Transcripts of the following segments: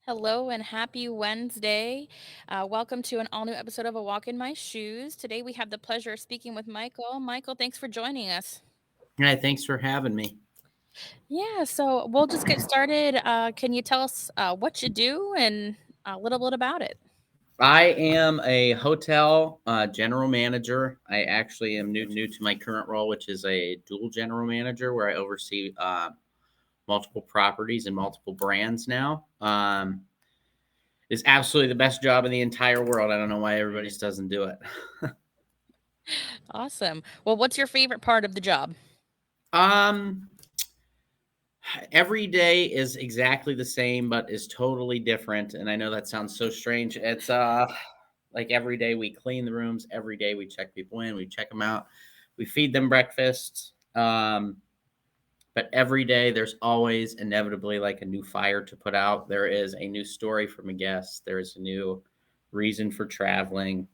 Hello and happy Wednesday. Welcome to an all new episode of A Walk in My Shoes. Today we have the pleasure of speaking with Michael. Michael, thanks for joining us. Hey, thanks for having me. Yeah, so we'll just get started. Can you tell us what you do and a little bit about it? I am a hotel general manager. I actually am new to my current role, which is a dual general manager, where I oversee multiple properties and multiple brands now. It's absolutely the best job in the entire world. I don't know why everybody just doesn't do it. Awesome. Well, what's your favorite part of the job? um, every day is exactly the same, but is totally different. And I know that sounds so strange. It's like every day we clean the rooms, every day we check people in, we check them out, we feed them breakfast. But every day there's always inevitably like a new fire to put out. There is a new story from a guest. There is a new reason for traveling.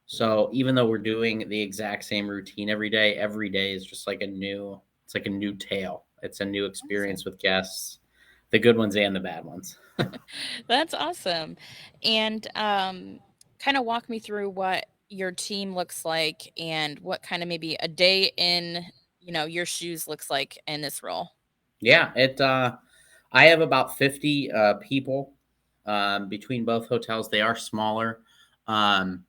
So even though we're doing the exact same routine every day is just like it's like a new tale. It's a new experience Awesome. with guests, the good ones and the bad ones. That's awesome. And kind of walk me through what your team looks like and what kind of maybe a day in, your shoes looks like in this role. Yeah, I have about 50 people between both hotels. They are smaller. Um,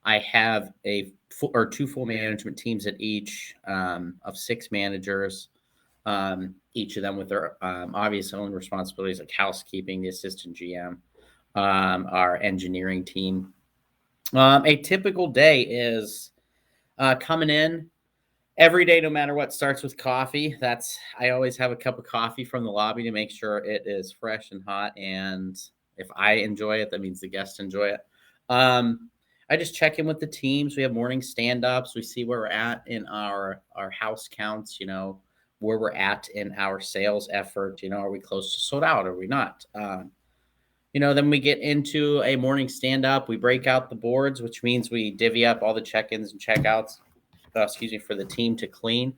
I have two full management teams at each of six managers, each of them with their obvious own responsibilities like housekeeping, the assistant GM, our engineering team. A typical day is coming in every day, no matter what, starts with coffee. I always have a cup of coffee from the lobby to make sure it is fresh and hot. And if I enjoy it, that means the guests enjoy it. I just check in with the teams. We have morning stand-ups. We see where we're at in our house counts, where we're at in our sales effort. Are we close to sold out? Are we not? Then we get into a morning stand-up. We break out the boards, which means we divvy up all the check-ins and check-outs, for the team to clean,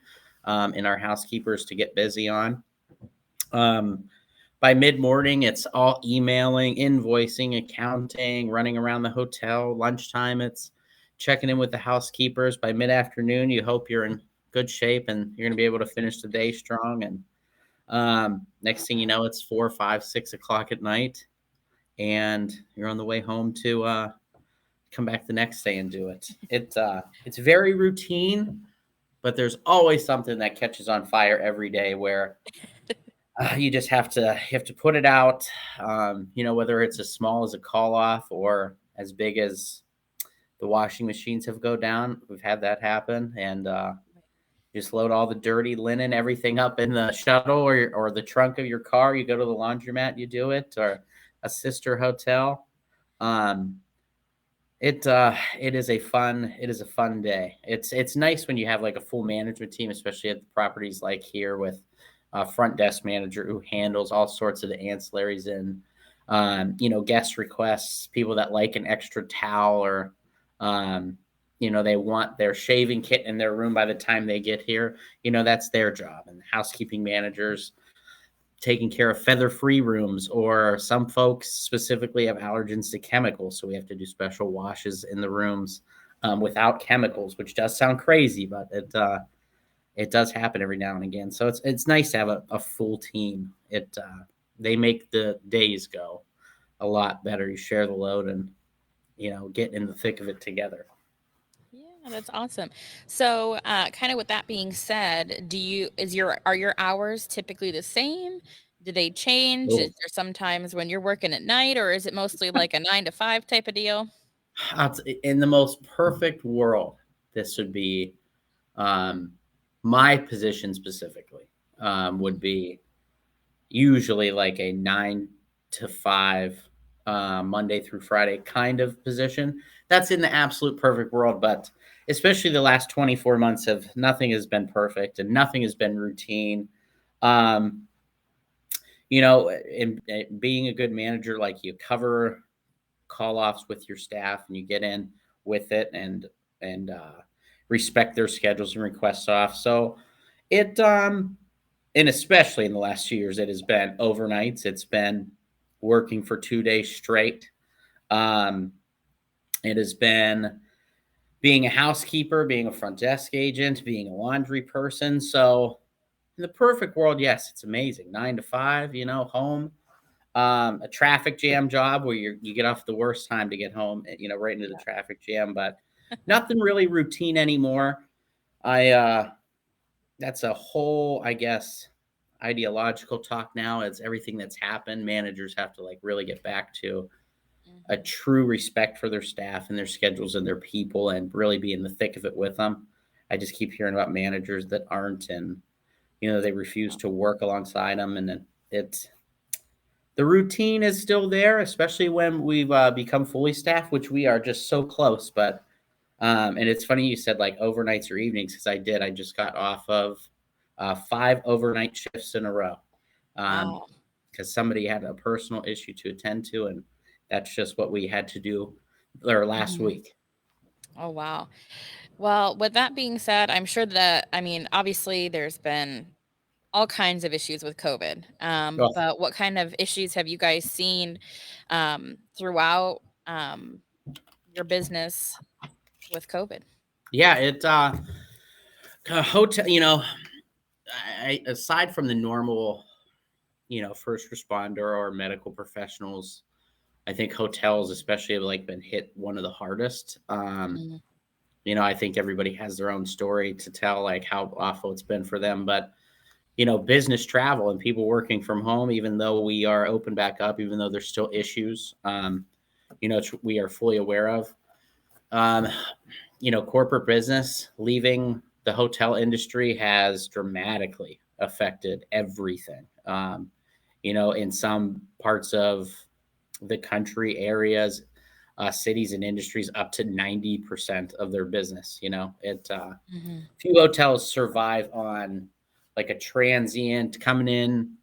and our housekeepers to get busy on. Um, by mid morning, it's all emailing, invoicing, accounting, running around the hotel. Lunchtime, it's checking in with the housekeepers. By mid afternoon, you hope you're in good shape and you're going to be able to finish the day strong. And next thing you know, it's 4, 5, 6 o'clock at night, and you're on the way home to come back the next day and do it. It's very routine, but there's always something that catches on fire every day where you have to put it out. Whether it's as small as a call off or as big as the washing machines have go down. We've had that happen, and just load all the dirty linen, everything up in the shuttle or the trunk of your car. You go to the laundromat, you do it, or a sister hotel. Um, it is a fun day. It's nice when you have like a full management team, especially at the properties like here with a front desk manager who handles all sorts of the ancillaries and guest requests, people that like an extra towel or they want their shaving kit in their room by the time they get here. That's their job. And housekeeping managers taking care of feather-free rooms, or some folks specifically have allergens to chemicals, so we have to do special washes in the rooms without chemicals, which does sound crazy, but it does happen every now and again. So it's nice to have a full team. They make the days go a lot better. You share the load and get in the thick of it together. Yeah, that's awesome. So, kind of with that being said, are your hours typically the same? Do they change? Is Oh. there sometimes when you're working at night, or is it mostly like a 9 to 5 type of deal? In the most perfect world, this would be um, my position specifically would be usually like a 9 to 5 Monday through Friday kind of position. That's in the absolute perfect world, but especially the last 24 months of nothing has been perfect and nothing has been routine. Um, in being a good manager, like you cover call offs with your staff and you get in with it and respect their schedules and requests off. So it and especially in the last 2 years, it has been overnights. It's been working for 2 days straight. Um, it has been being a housekeeper, being a front desk agent, being a laundry person. So, in the perfect world, yes, it's amazing. 9 to 5, home. A traffic jam job where you get off the worst time to get home, right into the Yeah. traffic jam, but nothing really routine anymore. I That's a whole, I guess, ideological talk now. It's everything that's happened. Managers have to like really get back to a Mhm. true respect for their staff and their schedules and their people and really be in the thick of it with them. I just keep hearing about managers that aren't, and they refuse Yeah. to work alongside them, and then it's the routine is still there, especially when we've become fully staffed, which we are just so close. But and it's funny you said like overnights or evenings because I did. I just got off of 5 overnight shifts in a row Wow. because somebody had a personal issue to attend to, and that's just what we had to do or last Mhm. week. Oh, wow. Well, with that being said, I'm sure that I mean, obviously, there's been all kinds of issues with COVID, Oh, but what kind of issues have you guys seen, throughout, your business with COVID? yeah, hotel. Aside from the normal, first responder or medical professionals, I think hotels, especially, have like been hit one of the hardest. Mhm, I think everybody has their own story to tell, like how awful it's been for them. But business travel and people working from home, even though we are open back up, even though there's still issues, we are fully aware of. Um, corporate business leaving the hotel industry has dramatically affected everything. In some parts of the country areas, cities and industries, up to 90% of their business. mhm, Few hotels survive on like a transient coming in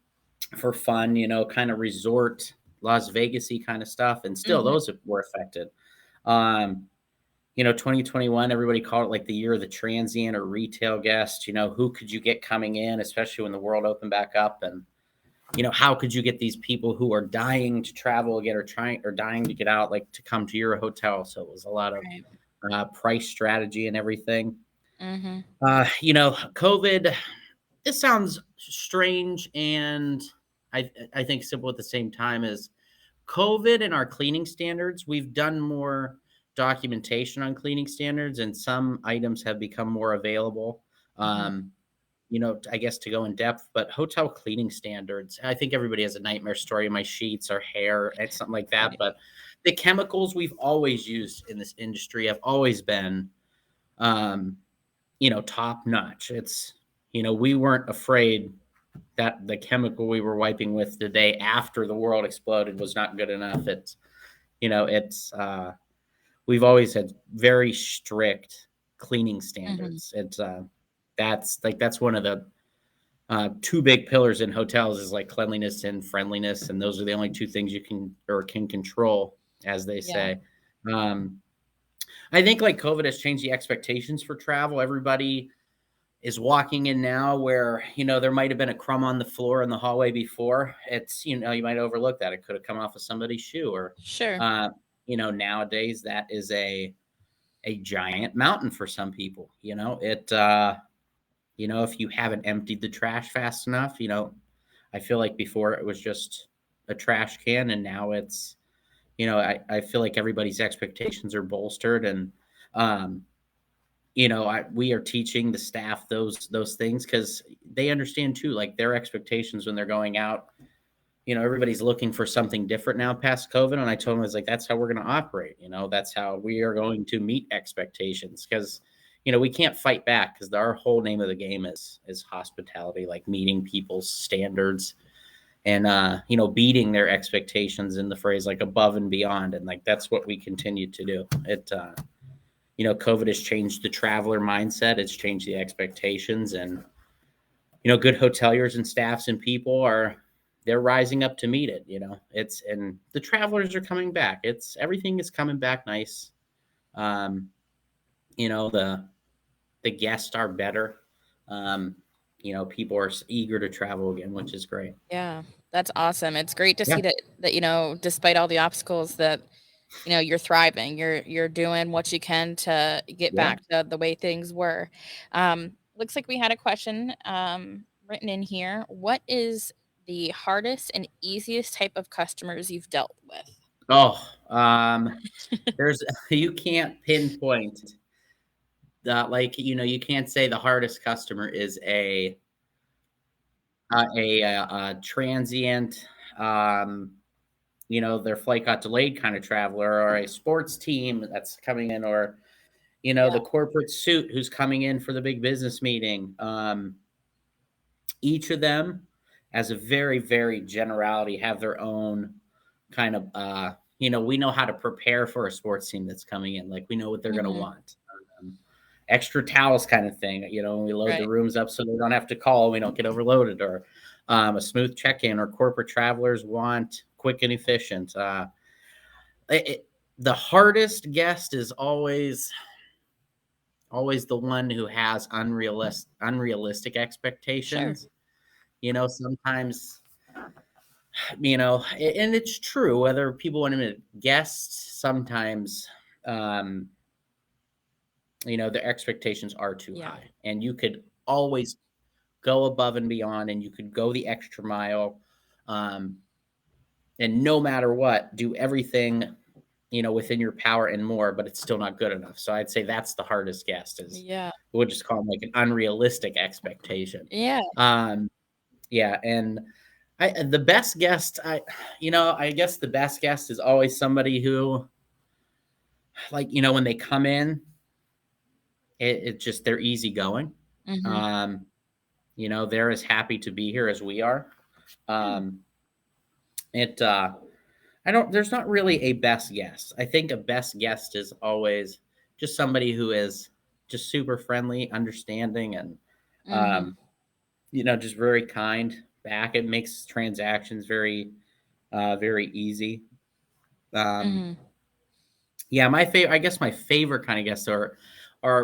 for fun, kind of resort, Las Vegasy kind of stuff, and still mhm, those were affected. Um, 2021, everybody called it like the year of the transient or retail guest. Who could you get coming in, especially when the world opened back up, and how could you get these people who are dying to travel again or trying or dying to get out, like to come to your hotel? So it was a lot of right, price strategy and everything. mhm, COVID. This sounds strange, and I think simple at the same time. Is COVID and our cleaning standards? We've done more documentation on cleaning standards, and some items have become more available. mhm, Um, I guess to go in depth, but hotel cleaning standards. I think everybody has a nightmare story. My sheets or hair and something like that. right, But the chemicals we've always used in this industry have always been um, top notch. We weren't afraid that the chemical we were wiping with the day after the world exploded was not good enough. We've always had very strict cleaning mhm, standards. That's one of the two big pillars in hotels is like cleanliness and friendliness, and those are the only two things you can control, as they yeah, say. Um, I think like COVID has changed the expectations for travel. Everybody is walking in now where there might have been a crumb on the floor in the hallway before. It's you might overlook that it could have come off of somebody's shoe, or sure, uh nowadays that is a giant mountain for some people. If you haven't emptied the trash fast enough, I feel like before it was just a trash can, and now it's I feel like everybody's expectations are bolstered, and um we are teaching the staff those things because they understand too, like their expectations when they're going out. Everybody's looking for something different now past COVID, and I told them I was like, that's how we're going to operate. That's how we are going to meet expectations because we can't fight back because our whole name of the game is hospitality, like meeting people's standards and beating their expectations in the phrase like above and beyond, and like that's what we continue to do. COVID has changed the traveler mindset. It's changed the expectations, and good hoteliers and staffs and people they're rising up to meet it. And the travelers are coming back. It's everything is coming back nice. Um, the guests are better. Um, People are eager to travel again, which is great. yeah. That's awesome. It's great to Yeah, see that, despite all the obstacles that, you're thriving. You're doing what you can to get yeah. back to the way things were. Looks like we had a question written in here. What is the hardest and easiest type of customers you've dealt with? Oh, there's you can't pinpoint that. Like, you can't say the hardest customer is a transient, um, their flight got delayed kind of traveler, or a sports team that's coming in, or Yeah. the corporate suit who's coming in for the big business meeting. Each of them, as a very, very generality, have their own kind of, we know how to prepare for a sports team that's coming in. Like, we know what they're going to Mhm. want. Extra towels kind of thing. We load the Right. rooms up so they don't have to call, we don't get overloaded, or a smooth check-in, or corporate travelers want quick and efficient. The hardest guest is always the one who has unrealistic Sure. expectations. Sometimes, and it's true, whether people want to admit guests, sometimes, um, their expectations are too Yeah. high, and you could always go above and beyond, and you could go the extra mile, um, and no matter what, do everything, within your power and more, but it's still not good enough. So I'd say that's the hardest guest, is Yeah. we'll just call them like an unrealistic expectation. Yeah. Um, yeah, and the best guest, I guess the best guest is always somebody who, like, when they come in, it just they're easygoing. Mhm. Um, they're as happy to be here as we are. Yeah. Um, it I don't there's not really a best guest. I think a best guest is always just somebody who is just super friendly, understanding, and Mhm. um, just very kind back. It makes transactions very easy. Um, Mhm. yeah, I guess my favorite kind of guests are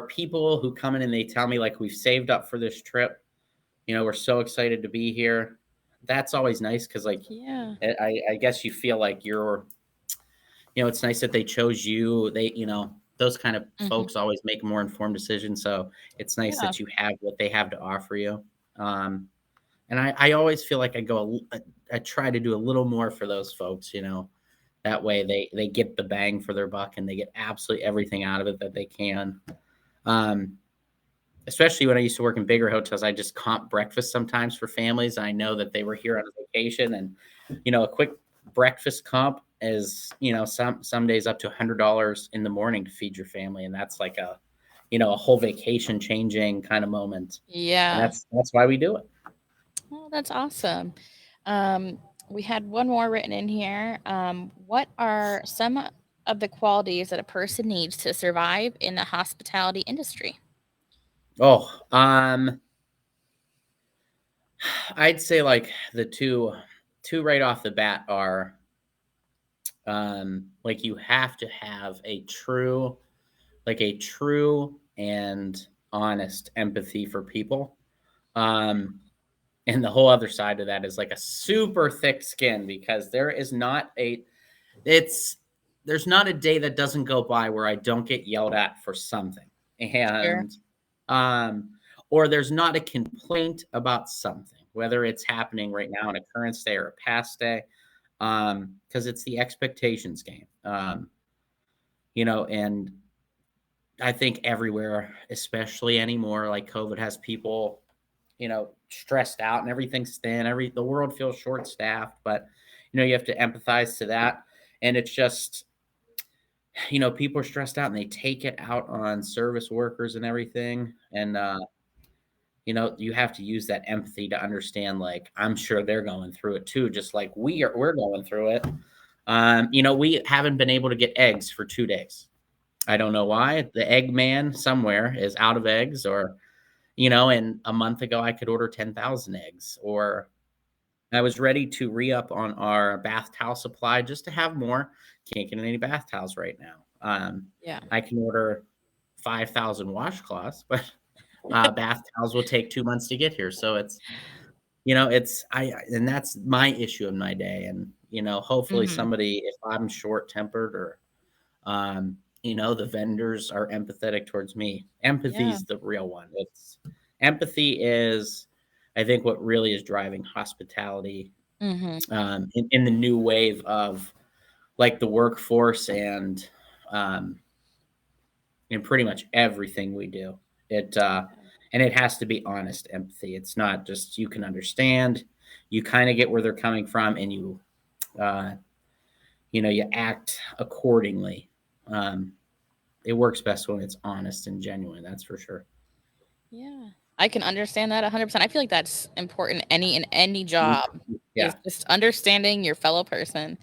people who come in and they tell me, like, we've saved up for this trip. We're so excited to be here. That's always nice, because, like, Yeah. I guess you feel like it's nice that they chose you. Those kind of Mhm. folks always make more informed decisions. So it's nice Yeah. that you have what they have to offer you. Um, and I always feel like I try to do a little more for those folks. That way they get the bang for their buck, and they get absolutely everything out of it that they can. Um, Especially when I used to work in bigger hotels, I just comp breakfast sometimes for families. I know that they were here on a vacation, and a quick breakfast comp is, some days up to $100 in the morning to feed your family, and that's like a whole vacation changing kind of moment, and Yeah. that's why we do it. Oh, that's awesome. Um, we had one more written in here. What are some of the qualities that a person needs to survive in the hospitality industry? Oh, I'd say, like, the two right off the bat are, like, you have to have a true and honest empathy for people. Um, and the whole other side of that is, like, a super thick skin, because it's there's not a day that doesn't go by where I don't get yelled at for something. Sure. And um or there's not a complaint about something, whether it's happening right now in a current day or a past day. Because it's the expectations game. And I think everywhere, especially anymore, like, COVID has people, stressed out, and everything's thin. The world feels short staffed, but you have to empathize to that. And it's just, people are stressed out, and they take it out on service workers and everything. And you have to use that empathy to understand, like, I'm sure they're going through it too, just like we're going through it. We haven't been able to get eggs for 2 days. I don't know why. The egg man somewhere is out of eggs, or, and a month ago I could order 10,000 eggs, or I was ready to re up on our bath towel supply just to have more. Can't get any bath towels right now. Yeah. I can order 5,000 washcloths, but bath towels will take 2 months to get here. So it's, it's and that's my issue of my day. And hopefully Mhm. somebody, if I'm short tempered, or the vendors are empathetic towards me. Empathy Yeah. is the real one. Empathy is, I think, what really is driving hospitality, Mhm. in the new wave of like the workforce, and um, in pretty much everything we do. It and it has to be honest empathy. It's not just you can understand. You kind of get where they're coming from, and uh, you act accordingly. Um, it works best when it's honest and genuine. That's for sure. Yeah. I can understand that 100%. I feel like that's important in any job is Yeah, just understanding your fellow person.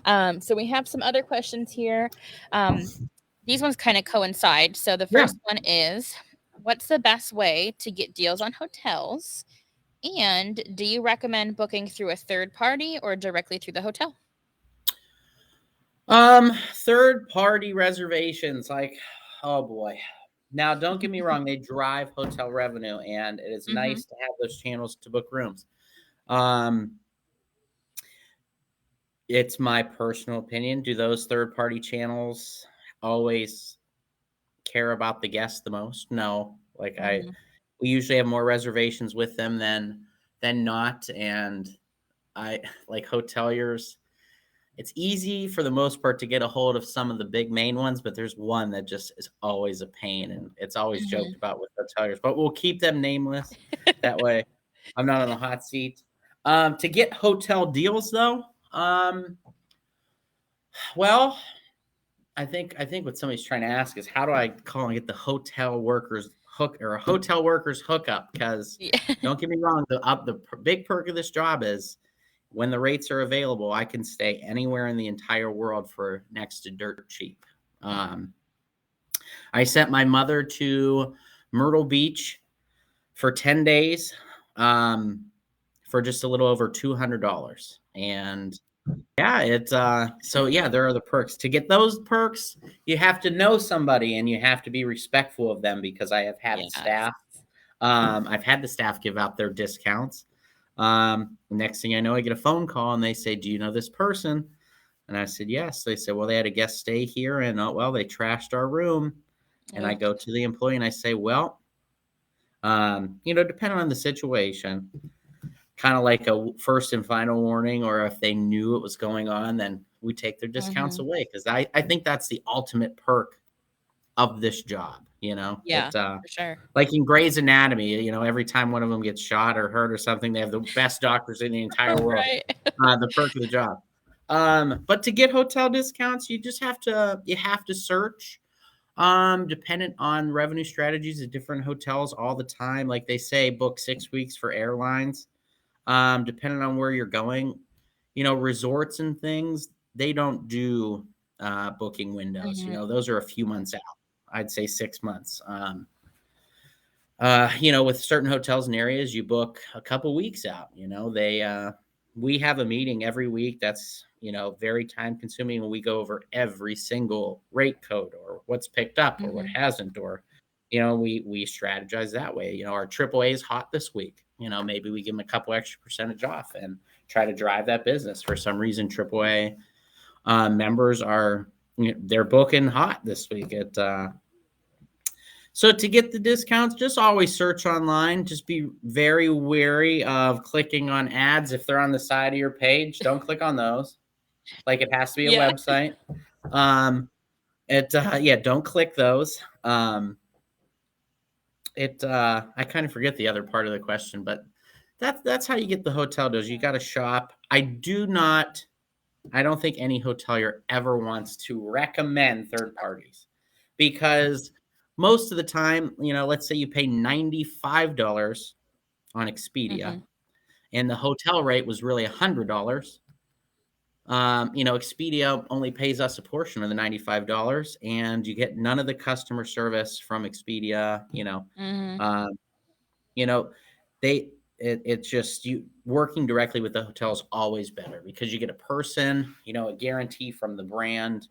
So we have some other questions here. Um, these ones kind of coincide. So the yeah. first one is, what's the best way to get deals on hotels? And do you recommend booking through a third party or directly through the hotel? Third party reservations, like, oh boy. Now, don't get me wrong, they drive hotel revenue, and it is Mhm. nice to have those channels to book rooms. Um, it's my personal opinion. Do those third party channels always care about the guest the most? No. Like, Mhm. we usually have more reservations with them than not, and I like hoteliers. It's easy for the most part to get a hold of some of the big main ones, but there's one that just is always a pain, and it's always joked Mhm. about with hoteliers. But we'll keep them nameless. That way, I'm not on the hot seat. To get hotel deals, though, well, I think what somebody's trying to ask is, how do I call and get the hotel workers hook, or a hotel workers hookup? Because Yeah. don't get me wrong, the big perk of this job is, when the rates are available, I can stay anywhere in the entire world for next to dirt cheap. Um, I sent my mother to Myrtle Beach for 10 days, um, for just a little over $200. And yeah, so yeah, there are the perks. To get those perks, you have to know somebody, and you have to be respectful of them, because I have had the Yes. staff. I've had the staff give out their discounts. Next thing I know, I get a phone call, and they say, "Do you know this person?" And I said, "Yes." They said, "Well, they had a guest stay here, and oh, well, they trashed our room." And I Ugh. go to the employee and I say, "Well, depending on the situation, kind of like a first and final warning, or if they knew it was going on, then we take their discounts Mhm. away, because I think that's the ultimate perk of this job. Yeah, for sure. Like in Grey's Anatomy, every time one of them gets shot or hurt or something, they have the best doctors in the entire world. Right. The perk of the job. But to get hotel discounts, you have to search. Dependent on revenue strategies at different hotels all the time. Like they say, book 6 weeks for airlines. Depending on where you're going, resorts and things, they don't do booking windows. Mhm. Those are a few months out. I'd say 6 months. With certain hotels and areas, you book a couple weeks out. We have a meeting every week that's very time consuming, and we go over every single rate code, or what's picked up or what Mhm. hasn't, or we strategize that way. Our AAA is hot this week. Maybe we give them a couple extra percentage off and try to drive that business. For some reason, AAA members are they're booking hot this week. So to get the discounts, just always search online. Just be very wary of clicking on ads if they're on the side of your page. Don't click on those. Like, it has to be a Yeah. website. Um, yeah, don't click those. I kind of forget the other part of the question, but that's how you get the hotel deals. You got to shop. I don't think any hotelier ever wants to recommend third parties, because most of the time, let's say you pay $95 on Expedia, Mhm. and the hotel rate was really $100. Expedia only pays us a portion of the $95, and you get none of the customer service from Expedia. Mhm. Um, you know, they it's just, you working directly with the hotel is always better, because you get a person, a guarantee from the brand.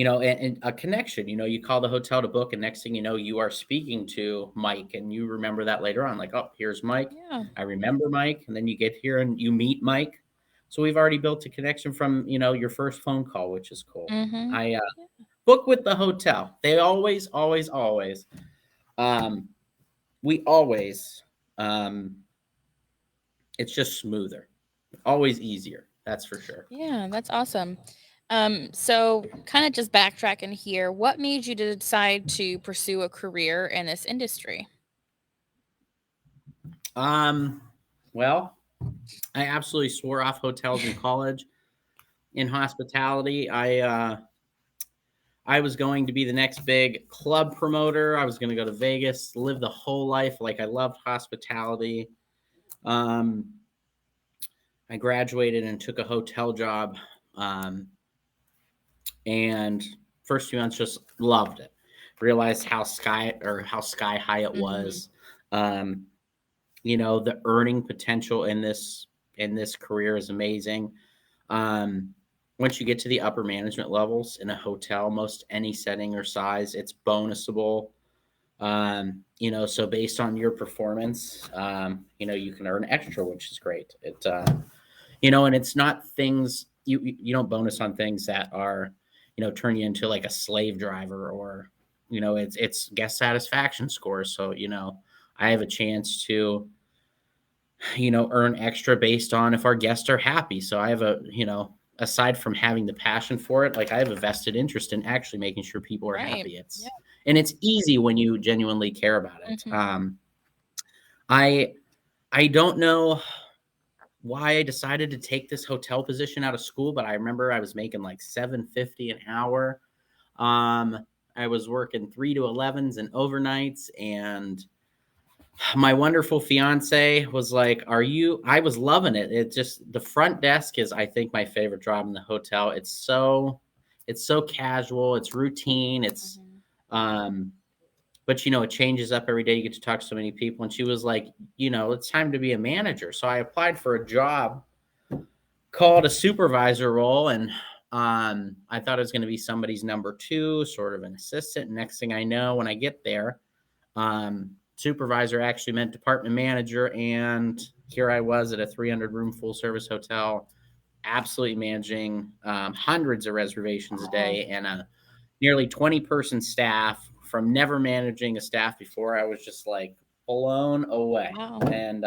and a connection. You call the hotel to book, and next thing you know, you are speaking to Mike, and you remember that later on. Like, oh, here's Mike. Yeah. I remember Mike, and then you get here and you meet Mike. So we've already built a connection from your first phone call, which is cool. Mhm. I Yeah. book with the hotel. They always, always, always. Um, we always. Um, it's just smoother, always easier. That's for sure. Yeah, that's awesome. So kind of just backtracking here, what made you to decide to pursue a career in this industry? Um, well, I absolutely swore off hotels in college. In hospitality, I was going to be the next big club promoter. I was going to go to Vegas, live the whole life. Like I loved hospitality. Um, I graduated and took a hotel job, um, and first few months just loved it. Realized how sky high it Mhm. was. Um, the earning potential in this career is amazing. Um, Once you get to the upper management levels in a hotel, most any setting or size, it's bonusable. So based on your performance, you can earn extra, which is great. And it's not things you don't bonus on things that are, turn you into like a slave driver, or, it's guest satisfaction scores. So, I have a chance to, earn extra based on if our guests are happy. So I have aside from having the passion for it, like I have a vested interest in actually making sure people are Right. happy. Yeah. And it's easy when you genuinely care about it. Mhm. I I don't know why I decided to take this hotel position out of school, but I remember I was making like 750 an hour. I was working 3 to 11s and overnights, and my wonderful fiance was like, "Are you?" I was loving it. It just the front desk is, I think, my favorite job in the hotel. It's so casual. It's routine. Mhm. Um, but it changes up every day. You get to talk to so many people. And she was like, it's time to be a manager. So I applied for a job called a supervisor role, and I thought it was going to be somebody's number two, sort of an assistant. And next thing I know, when I get there, supervisor actually meant department manager, and here I was at a 300 room full service hotel, absolutely managing hundreds of reservations a Wow. day and a nearly 20-person staff. From never managing a staff before, I was just like blown away. Wow. And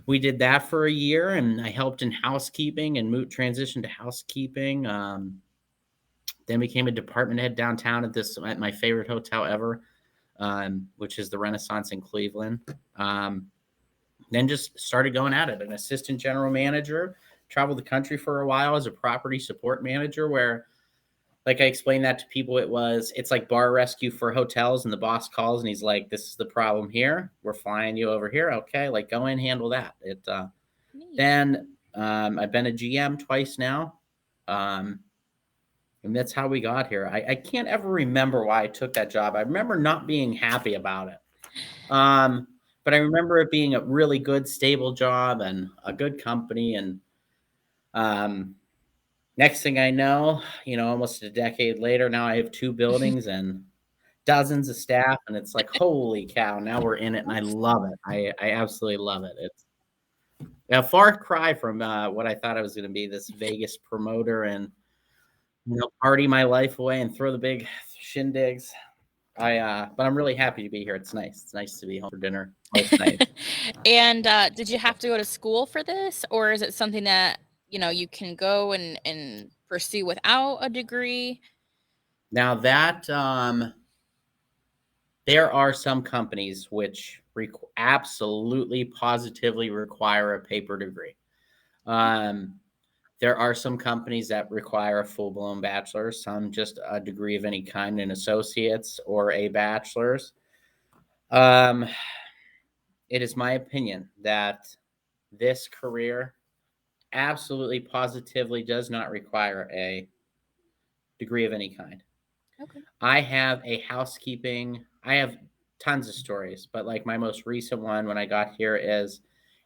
we did that for a year, and I helped in housekeeping and moved transition to housekeeping. Then became a department head downtown at my favorite hotel ever, which is the Renaissance in Cleveland. Um, then just started going at it. An assistant general manager, traveled the country for a while as a property support manager, where, like I explained that to people, it's like bar rescue for hotels, and the boss calls and he's like, "This is the problem here. We're flying you over here. Okay, like go in, handle that." Neat. Then I've been a GM twice now. Um, and that's how we got here. I can't ever remember why I took that job. I remember not being happy about it. Um, but I remember it being a really good, stable job and a good company. And um, next thing I know, almost a decade later, now I have two buildings and dozens of staff. And it's like, holy cow, now we're in it. And I love it. I absolutely love it. It's a far cry from what I thought I was going to be, this Vegas promoter, and, party my life away and throw the big shindigs. But I'm really happy to be here. It's nice. It's nice to be home for dinner most nights. And, did you have to go to school for this, or is it something that, you can go and pursue without a degree? Now that there are some companies which absolutely positively require a paper degree. Um, there are some companies that require a full blown bachelor's, some just a degree of any kind, an associate's or a bachelor's. Um, it is my opinion that this career absolutely positively does not require a degree of any kind. Okay. I have tons of stories, but like my most recent one when I got here is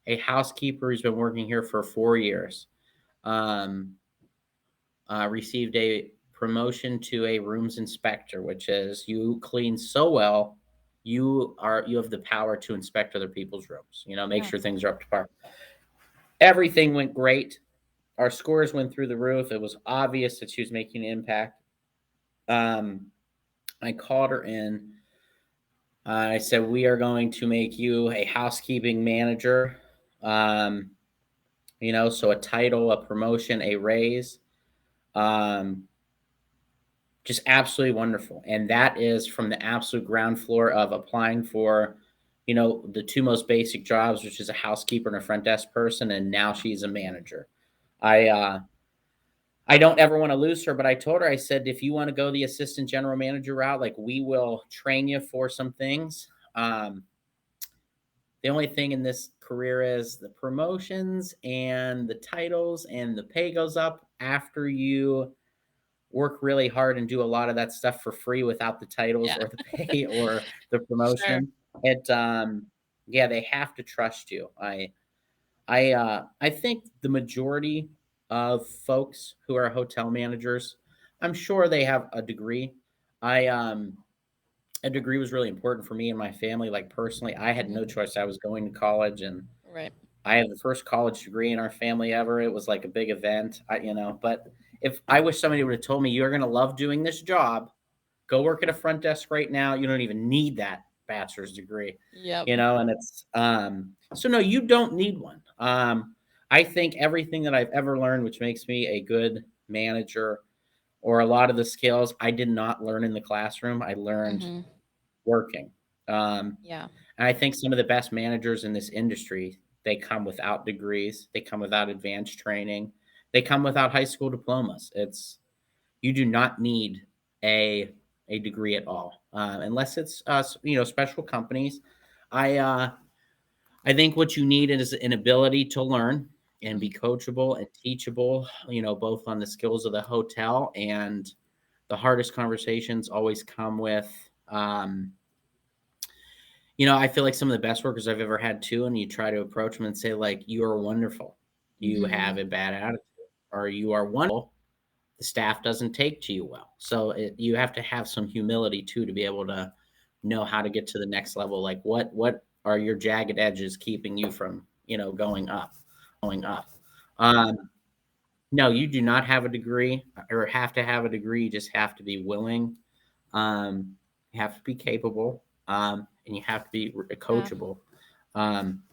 a housekeeper who's been working here for 4 years. Um, Received a promotion to a rooms inspector, which is you clean so well, you have the power to inspect other people's rooms. Make Yeah. sure things are up to par. Everything went great. Our scores went through the roof. It was obvious that she was making an impact. Um, I called her in. I said, "We are going to make you a housekeeping manager." Um, so a title, a promotion, a raise. Um, just absolutely wonderful. And that is from the absolute ground floor of applying for, the two most basic jobs, which is a housekeeper and a front desk person. And now she's a manager. I, uh, I don't ever want to lose her, but I told her, I said, if you want to go the assistant general manager route, like we will train you for some things. The only thing in this career is the promotions and the titles and the pay goes up after you work really hard and do a lot of that stuff for free without the titles Yeah. or the pay or the Sure. promotion. Yeah, they have to trust you. I think the majority of folks who are hotel managers, I'm sure they have a degree. I A degree was really important for me and my family. Like personally, I had no Mhm. choice. I was going to college, and Right. I had the first college degree in our family ever. It was like a big event, But if I wish somebody would have told me you're going to love doing this job, go work at a front desk right now. You don't even need that bachelor's degree, Yep. and it's so no, you don't need one. I think everything that I've ever learned, which makes me a good manager, or a lot of the skills I did not learn in the classroom, I learned Mhm. working. Um, Yeah. and I think some of the best managers in this industry, they come without degrees, they come without advanced training, they come without high school diplomas. You do not need a degree at all, unless it's special companies. I uh, I think what you need is an ability to learn and be Mhm. coachable and teachable. Both on the skills of the hotel, and the hardest conversations always come with. I feel like some of the best workers I've ever had too, and you try to approach them and say, like, you are wonderful. You have Mhm. a bad attitude, or you are wonderful. The staff doesn't take to you well. So you have to have some humility too to be able to know how to get to the next level. Like what are your jagged edges keeping you from, going up, going up. Um, no, you do not have a degree or have to have a degree. You just have to be willing. You have to be capable, and you have to be Yeah. coachable. Um,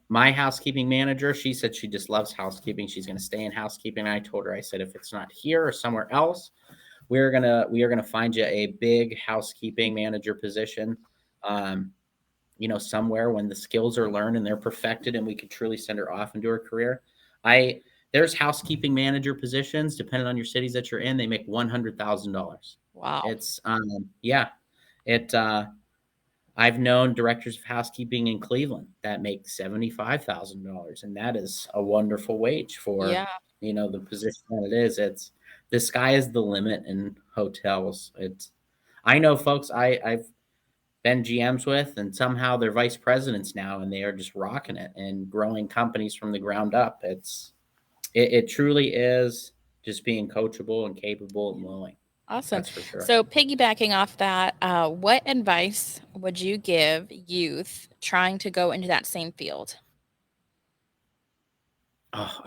my housekeeping manager, she said she just loves housekeeping. She's going to stay in housekeeping. I told her, I said, if it's not here or somewhere else, we are gonna find you a big housekeeping manager position. Um, somewhere when the skills are learned and they're perfected, and we could truly send her off into her career. I There's housekeeping manager positions, depending on your cities that you're in, they make $100,000. Wow. It's yeah, it I've known directors of housekeeping in Cleveland that make $75,000, and that is a wonderful wage for Yeah. the position that it is. The sky is the limit in hotels. I know folks I've been GMs with, and somehow they're vice presidents now, and they are just rocking it and growing companies from the ground up. It truly is just being coachable and capable and willing. Awesome. That's for sure. So, piggybacking off that, what advice would you give youth trying to go into that same field? Oh,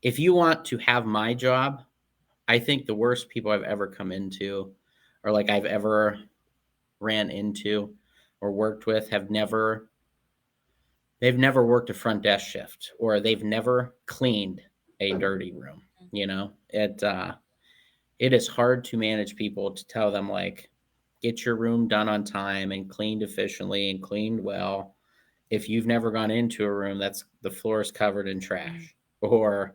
if you want to have my job, I think the worst people I've ever come into, or like I've ever ran into or worked with, they've never worked a front desk shift, or they've never cleaned a dirty room. It is hard to manage people, to tell them, like, get your room done on time and cleaned efficiently and cleaned well, if you've never gone into a room that's the floor is covered in Mhm. trash, or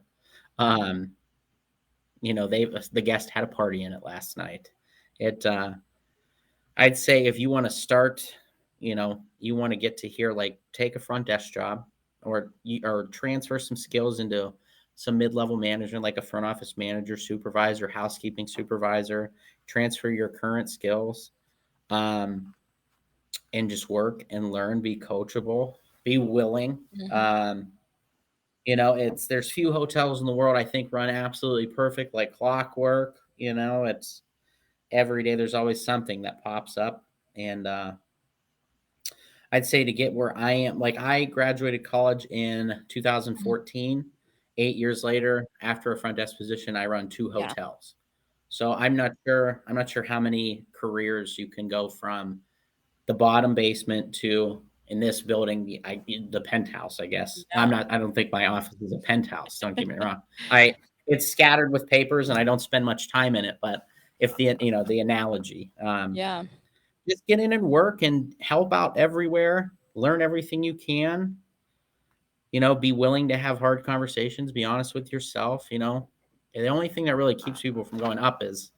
um the guest had a party in it last night. It I'd say if you want to start, you want to get to here, like take a front desk job, or transfer some skills into some mid-level management, like a front office manager, supervisor, housekeeping supervisor. Transfer your current skills, um, and just work and learn. Be coachable. Be willing. Mhm. It's there's few hotels in the world I think run absolutely perfect like clockwork. It's every day there's always something that pops up. And I'd say to get where I am, like I graduated college in Mhm. 2014. 8 years later, after a front desk position, I run two Yeah. hotels. So I'm not sure how many careers you can go from the bottom basement to in this building the penthouse. I guess I'm Yeah. not. I don't think my office is a penthouse. Don't get me wrong. I It's scattered with papers, and I don't spend much time in it. But if the analogy, Yeah. just get in and work and help out everywhere, learn everything you can. Be willing to have hard conversations. Be honest with yourself. The only thing that really keeps people from going up is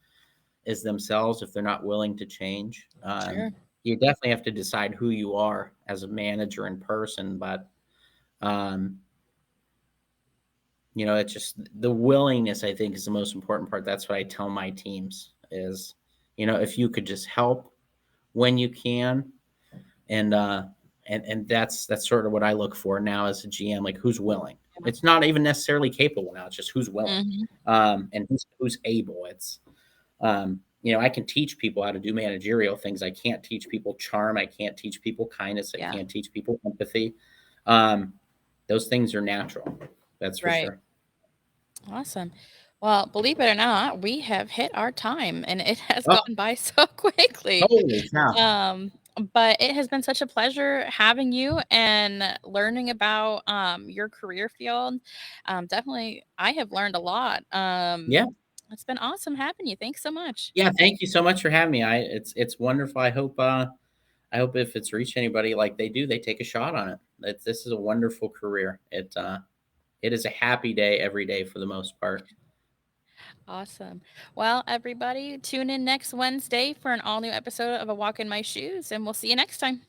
themselves if they're not willing to change. Sure. You definitely have to decide who you are as a manager in person, but um, it's just the willingness. I think is the most important part. That's what I tell my teams is, if you could just help when you can, and that's sort of what I look for now as a GM. Like who's willing. Yeah. It's not even necessarily capable now. It's just who's willing, Mhm. and who's able. I can teach people how to do managerial things. I can't teach people charm. I can't teach people kindness. I Yeah. can't teach people empathy. Um, those things are natural. That's for Right. sure. Awesome. Well, believe it or not, we have hit our time and it has Oh, gone by so quickly. holy cow! Um, but it has been such a pleasure having you and learning about your career field. Definitely, I have learned a lot. Yeah, It's been awesome having you. Thanks so much. yeah. Thank you so much for having me. It's wonderful. I hope if it's reached anybody like they do, they take a shot on it. This is a wonderful career. It is a happy day every day for the most part. Awesome. Well, everybody, tune in next Wednesday for an all new episode of A Walk in My Shoes, and we'll see you next time.